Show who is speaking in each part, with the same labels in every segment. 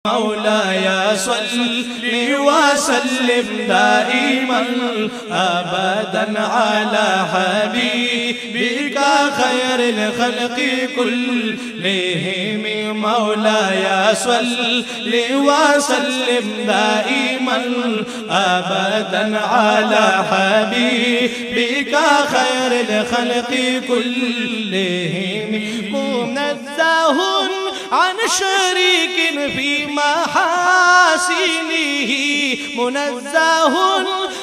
Speaker 1: مولاي صل وسلم دائما أبدا على حبيبك خير الخلق كلهم. مولاي صل وسلم دائما أبدا على حبيبك خير الخلق كلهم. منزه عن شريك في محاسنه، منزه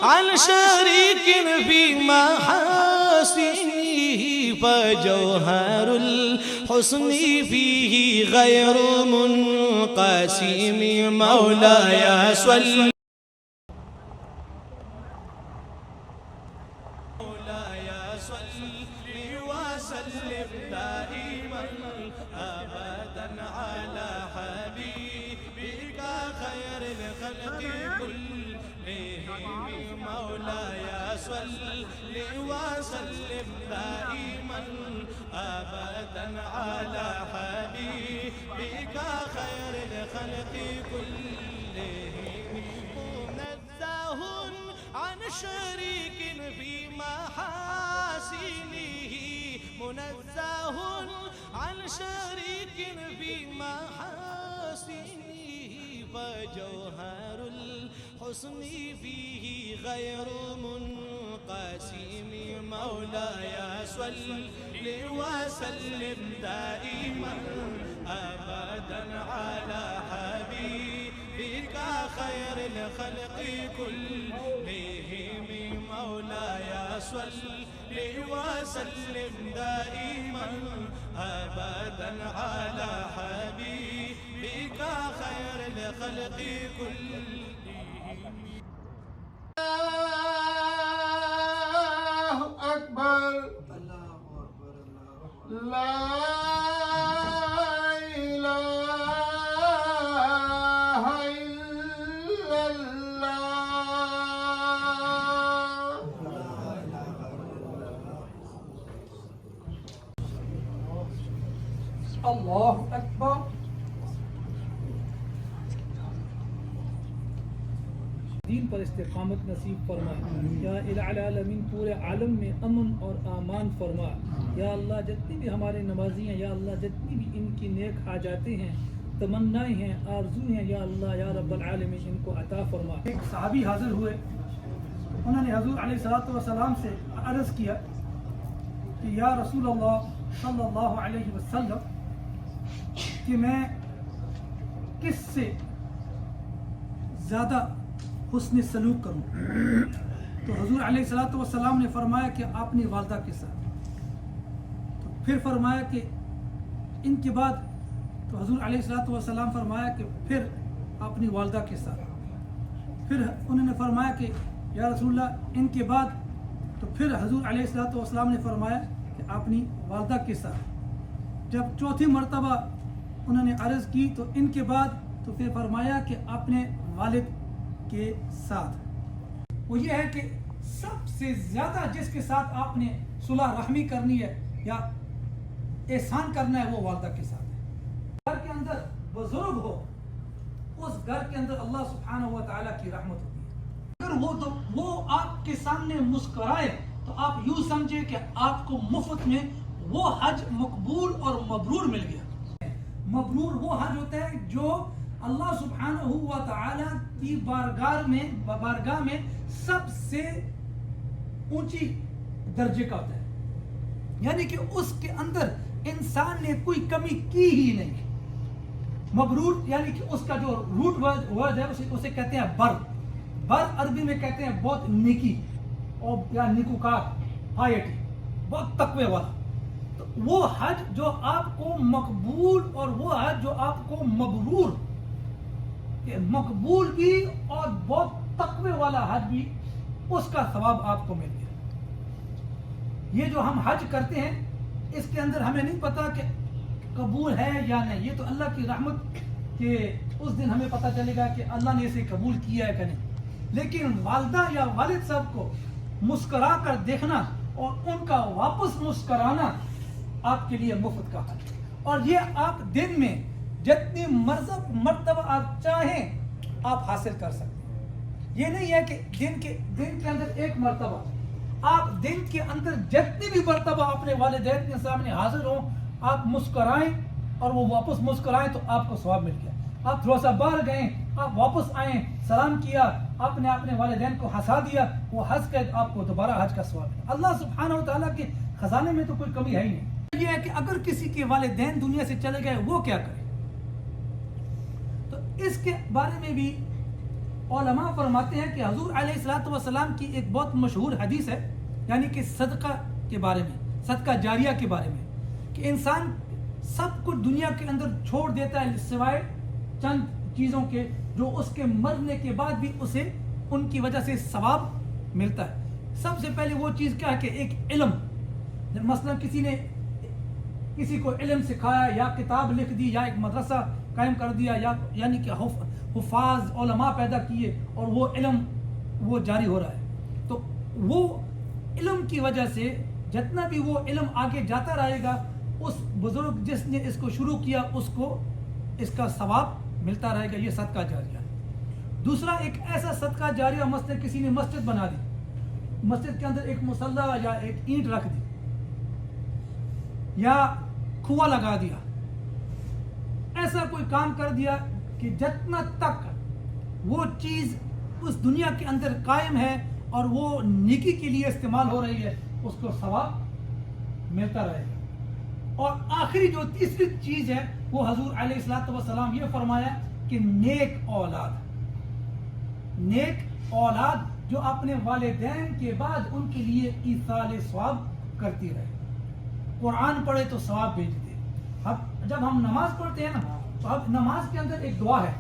Speaker 1: عن شريك في محاسنه، فجوهر الحسن فيه غير منقسم. مولاي صل وسلم دائما أبدا على حبيبك خير الخلق كلهم. مولاي صل وسلم دائما أبدا على حبيبك خير الخلق كلهم. منزه عن شريك في محاسنه، منزه عن شريك في محاسنه، فجوهر الحسن فيه غير منقسم. مولاي صل وسلم دائما أبدا على حبيبك خير الخلق كلهم. مولاي صل وسلم دائما أبدا على حبيبك خير الخلق كلهم.
Speaker 2: الله أكبر، لا إله إلا الله.
Speaker 3: اللہ اکبر. دین پر استقامت نصیب فرما. یا الہ العالمین پورے عالم میں امن اور امان فرما. یا اللہ جتنی بھی ہمارے نمازی ہیں، یا اللہ جتنی بھی ان کی نیک حاجاتیں ہیں، تمنائیں ہیں، آرزو ہیں، یا اللہ یا رب العالمین ان کو عطا فرما. ایک صحابی حاضر ہوئے، انہوں نے حضور علیہ السلام سے عرض کیا کہ یا رسول اللہ صلی اللہ علیہ وسلم کہ میں کس سے زیادہ حسن سلوک کروں؟ تو حضور علیہ السلام نے فرمایا کہ اپنی والدہ کے ساتھ. تو پھر فرمایا کہ ان کے بعد، تو حضور علیہ السلام فرمایا کہ پھر اپنی والدہ کے ساتھ. پھر انہوں نے فرمایا کہ یا رسول اللہ ان کے بعد، تو پھر حضور علیہ السلام نے فرمایا کہ اپنی والدہ کے ساتھ. جب چوتھی مرتبہ انہوں نے عرض کی تو ان کے بعد تو پھر فرمایا کہ اپنے والد کے ساتھ. وہ یہ ہے کہ سب سے زیادہ جس کے ساتھ آپ نے صلح رحمی کرنی ہے یا احسان کرنا ہے وہ والدہ کے ساتھ ہے. گھر کے اندر بزرگ ہو، اس گھر کے اندر اللہ سبحانہ و تعالیٰ کی رحمت ہوتی ہے. اگر تو وہ آپ کے سامنے مسکرائے تو آپ یوں سمجھے کہ آپ کو مفت میں وہ حج مقبول اور مبرور مل گیا. مبرور وہ حج ہوتا ہے جو اللہ سبحانہ و تعالیٰ کی بارگاہ میں سب سے اونچی درجے کا ہوتا ہے. یعنی کہ اس کے اندر انسان نے کوئی کمی کی ہی نہیں. مبرور یعنی کہ اس کا جو روٹ ورڈ ہے اسے کہتے ہیں بر. بر عربی میں کہتے ہیں بہت نیکی اور یا نیکوکار، پائیٹی، بہت تقوی والا. تو وہ حج جو آپ کو مقبول اور وہ حج جو آپ کو مبرور، مقبول بھی اور بہت تقوی والا حج بھی، اس کا ثواب آپ کو مل گیا. یہ جو ہم حج کرتے ہیں اس کے اندر ہمیں نہیں پتا کہ قبول ہے یا نہیں. یہ تو اللہ کی رحمت کہ اس دن ہمیں پتہ چلے گا کہ اللہ نے اسے قبول کیا ہے کہ نہیں. لیکن والدہ یا والد صاحب کو مسکرا کر دیکھنا اور ان کا واپس مسکرانا آپ کے لیے مفت کا حج. اور یہ آپ دن میں جتنی مرتبہ آپ چاہیں آپ حاصل کر سکتے ہیں. یہ نہیں ہے کہ دن کے اندر ایک مرتبہ، آپ دن کے اندر جتنی بھی مرتبہ اپنے والدین کے سامنے حاضر ہوں آپ مسکرائیں اور وہ واپس مسکرائیں تو آپ کو ثواب مل گیا. آپ تھوڑا سا باہر گئے، آپ واپس آئیں، سلام کیا، آپ نے اپنے والدین کو ہنسا دیا، وہ ہنس کے آپ کو دوبارہ حج کا ثواب ملا. اللہ سبحانہ و تعالیٰ کے خزانے میں تو کوئی کمی ہے ہی نہیں. یہ ہے کہ اگر کسی کے والدین دنیا سے چلے گئے وہ کیا کرے. تو اس کے بارے میں بھی علماء فرماتے ہیں کہ حضور علیہ الصلوۃ والسلام کی ایک بہت مشہور حدیث ہے، یعنی کہ صدقہ کے بارے میں، صدقہ جاریہ کے بارے میں، کہ انسان سب کچھ دنیا کے اندر چھوڑ دیتا ہے سوائے چند چیزوں کے جو اس کے مرنے کے بعد بھی اسے ان کی وجہ سے ثواب ملتا ہے. سب سے پہلے وہ چیز کیا ہے کہ ایک علم، مثلا کسی نے کسی کو علم سکھایا یا کتاب لکھ دی یا ایک مدرسہ قائم کر دیا، یا یعنی کہ حفاظ علماء پیدا کیے اور وہ علم وہ جاری ہو رہا ہے. تو وہ علم کی وجہ سے جتنا بھی وہ علم آگے جاتا رہے گا، اس بزرگ جس نے اس کو شروع کیا اس کو اس کا ثواب ملتا رہے گا. یہ صدقہ جاریہ ہے. دوسرا ایک ایسا صدقہ جاریہ، مثلا کسی نے مسجد بنا دی، مسجد کے اندر ایک مصلی یا ایک اینٹ رکھ دی یا کنواں لگا دیا، ایسا کوئی کام کر دیا کہ جتنا تک وہ چیز اس دنیا کے اندر قائم ہے اور وہ نیکی کے لیے استعمال ہو رہی ہے اس کو ثواب ملتا رہے گا. اور آخری جو تیسری چیز ہے وہ حضور علیہ الصلوۃ والسلام یہ فرمایا کہ نیک اولاد جو اپنے والدین کے بعد ان کے لیے ایصال ثواب کرتی رہے. قرآن پڑھے تو ثواب بھیج دے. اب جب ہم نماز پڑھتے ہیں نا تو اب نماز کے اندر ایک دعا ہے.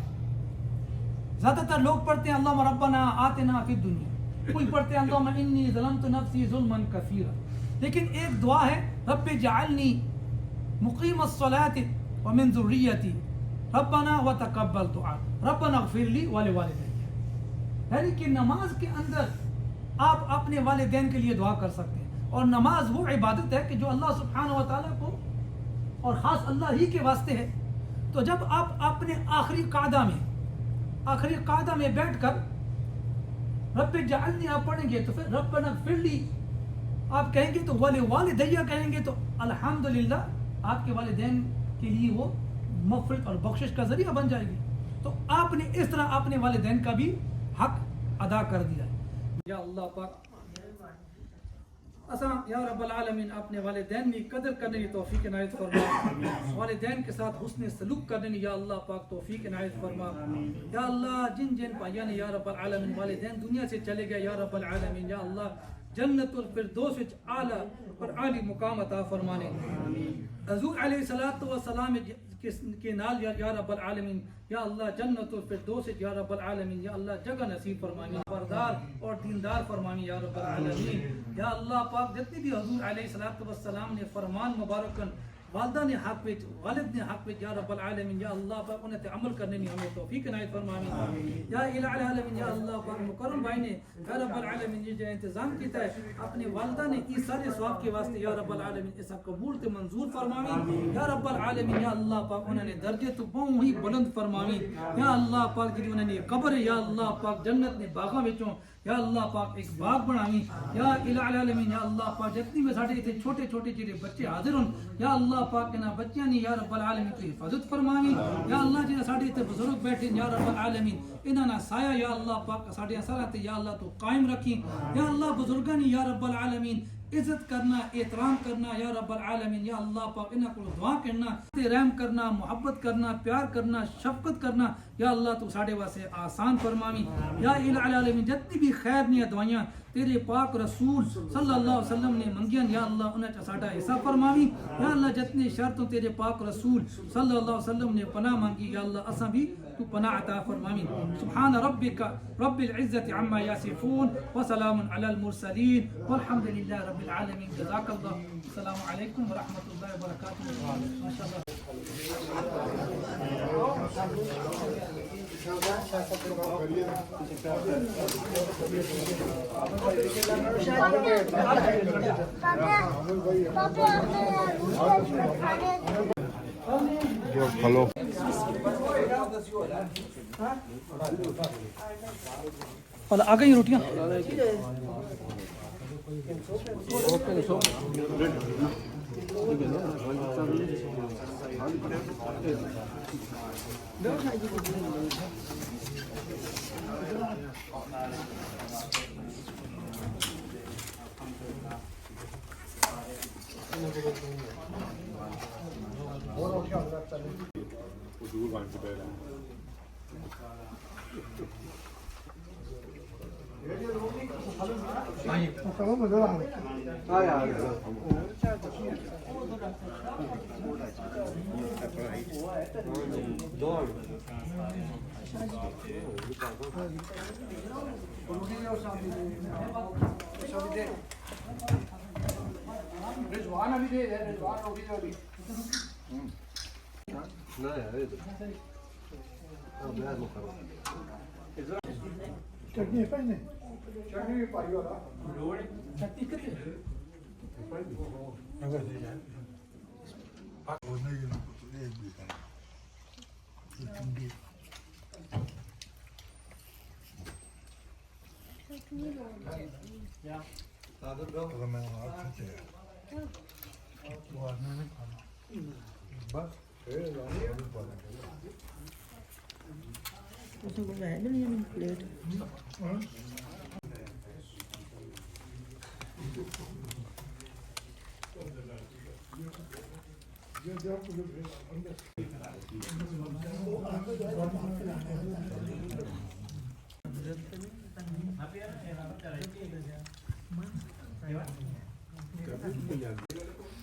Speaker 3: زیادہ تر لوگ پڑھتے ہیں اللہم ربنا آتنا فی الدنیا، کوئی پڑھتے ہیں اللہم انی ظلمت نفسی ظلما کثیرا، لیکن ایک دعا ہے رب اجعلنی مقیم الصلاۃ ومن ذریتی ربنا وتقبل دعاء ربنا اغفر لی ولوالدی. یعنی کہ نماز کے اندر آپ اپنے والدین کے لیے دعا کر سکتے ہیں. اور نماز وہ عبادت ہے کہ جو اللہ سبحانہ و تعالیٰ کو اور خاص اللہ ہی کے واسطے ہے. تو جب آپ اپنے آخری قعدہ میں بیٹھ کر رب اجعلنی آپ پڑھیں گے تو پھر ربنا اغفر لی آپ کہیں گے تو ولوالدی کہیں گے تو الحمدللہ آپ کے والدین کے لیے وہ مغفرت اور بخشش کا ذریعہ بن جائے گی. تو آپ نے اس طرح اپنے والدین کا بھی حق ادا کر دیا ہے. یا اللہ پاک اساں یا رب العالمین اپنے والدین کی قدر کرنے کی توفیق عنایت فرما، والدین کے ساتھ حسن سلوک کرنے کی یا اللہ پاک توفیق عنایت فرما. یا اللہ جن بھائیوں نے یا رب العالمین والدین دنیا سے چلے گئے، یا رب العالمین یا اللہ جنت الفردوس اعلیٰ اور عالی مقام عطا فرمانے. حضور علیہ الصلوۃ والسلام کے نال یا رب العالمین یا اللہ جنت الفردوس یا رب العالمین یا اللہ جگہ نصیب فرمانی، بردار اور دیندار فرمانی یا رب العالمین. یا اللہ پاک جتنی بھی حضور علیہ الصلوۃ والسلام نے فرمان مبارکن والدہ نے حق وچ والد نے حق وچ یا رب العالمین یا اللہ پاک انہیں عمل کرنے کی ہمیں توفیق عنایت فرمانی. یا الہ العالمین یا اللہ پاک مکرم بھائی نے یا رب العالمین جو انتظام کیتا ہے اپنے والدہ نے ایصال ثواب کے واسطے یا رب العالمین اسا قبول تے منظور فرماوی. یا رب العالمین یا اللہ پاک انہوں نے درجے تو بہت ہی بلند فرماوی. یا اللہ پاک جی انہوں نے قبر یا اللہ پاک جنت نے باغاں وچوں یا اللہ پاک ایک باغ بناوی. یا الہ العالمین یا اللہ پاک جتنی بھی ساڈے ایتھے چھوٹے چھوٹے جڑے بچے حاضر ہون یا اللہ پاک انہاں بچیاں نے یا رب العالمین کی حفاظت فرماوی. یا اللہ جڑے ساڈے ایتھے بزرگ بیٹھے یا رب العالمین انہاں دا سایہ یا اللہ پاک ساڈے سارے تے یا اللہ تو قائم رکھی. یا اللہ بزرگاں نے یا رب العالمین عزت کرنا، احترام کرنا یا رب العالمین یا اللہ پاک انہاں کو دعا کرنا، رحم کرنا، محبت کرنا، پیار کرنا، شفقت کرنا یا اللہ تو ساڈے واسطے آسان فرماوی. یا الہ العالمین جتنی بھی خیر نیا دعائیاں تیرے پاک رسول صلی اللہ علیہ وسلم نے منگیاں یا اللہ انہاں چ ساڈا حصہ فرماوی. یا اللہ جتنے شرطوں تیرے پاک رسول صلی اللہ علیہ وسلم نے پناہ مانگی یا اللہ اساں بھی تو پناہ عطا فرماوی. سبحان ربک رب العزت عما یصفون وسلام علی المرسلین والحمد للہ رب العالمین. جزاک اللہ. السلام علیکم ورحمۃ اللہ وبرکاتہ. ماشاءاللہ.
Speaker 2: جو کھلو
Speaker 3: اور آ گئی روٹیاں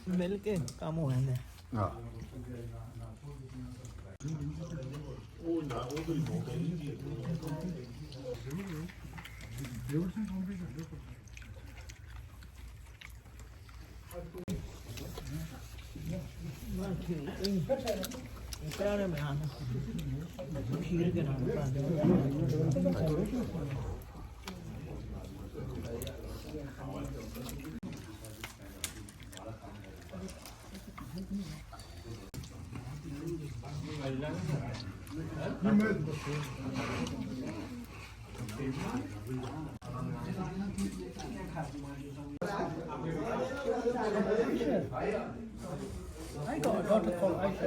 Speaker 4: ਮਿਲ ਕੇ ਕੰਮ ਹੋ ਜਾਂਦਾ
Speaker 2: ਹਾਂ
Speaker 4: ਪਿਆਰੇ ਮੈਂ ਆਣਾ ਖੀਰ ਕੇ ਨਾਲ ਪਾ ਦੇ I got a daughter called Aisha.